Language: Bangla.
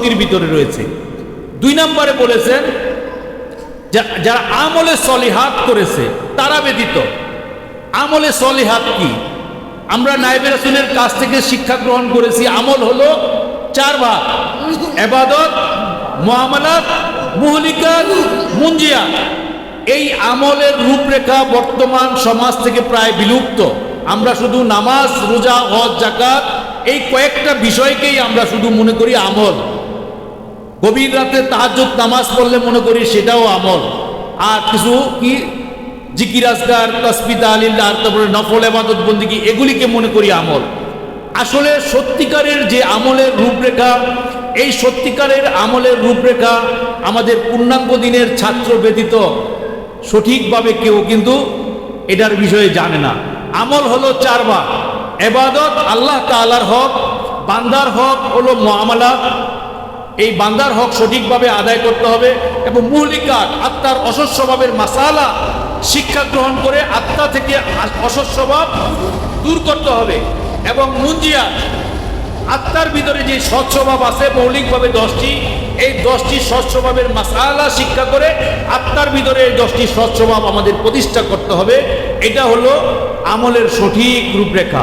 অগ্রগতির ভিতরে রয়েছে। 2 নম্বরে বলেছেন যারা আমলে সলিহাত করেছে তারা ব্যতীত। আমলে সলিহাত কি? আমরা নায়েবে রাসূলের কাছ থেকে শিক্ষা গ্রহণ করেছি আমল হলো 4 ভাগ: ইবাদত, মুআমালাত, মুহলিকাত, মুনজিয়াত। এই আমলের রূপরেখা বর্তমান সমাজ থেকে প্রায় বিলুপ্ত। আমরা শুধু নামাজ, রোজা, হজ, যাকাত এই কয়েকটা বিষয়কেই আমরা শুধু মনে করি আমল। গভীর রাতে তাহাজ্জুদ নামাজ পড়লে মনে করি সেটাও আমল। আর কিছু কি জিকির, আজকার, তাসবিহ, তাহলিল, তারপরে নফল ইবাদত বন্দেগী এগুলিকে মনে করি আমল। আসলে সত্যিকারের যে আমলের রূপরেখা, এই সত্যিকারের আমলের রূপরেখা আমাদের পূর্ণাঙ্গ দিনের ছাত্র ব্যতীত সঠিকভাবে কেউ কিন্তু এটার বিষয়ে জানে না। আমল হলো 4 ভাগ: ইবাদত আল্লাহ তাআলার হক, বান্দার হক হলো মুআমালাত, এই বান্দার হক সঠিকভাবে আদায় করতে হবে, এবং মুহলিকাত আত্মার অসৎস্বভাবের মাসালা শিক্ষা গ্রহণ করে আত্মা থেকে অসৎস্বভাব দূর করতে হবে, এবং মুনজিয়াত আত্মার ভিতরে যে সৎস্বভাব আছে মৌলিকভাবে 10টি, এই 10টি সৎস্বভাবের মাসালা শিক্ষা করে আত্মার ভিতরে 10টি সৎস্বভাব আমাদের প্রতিষ্ঠা করতে হবে। এটা হলো আমলের সঠিক রূপরেখা।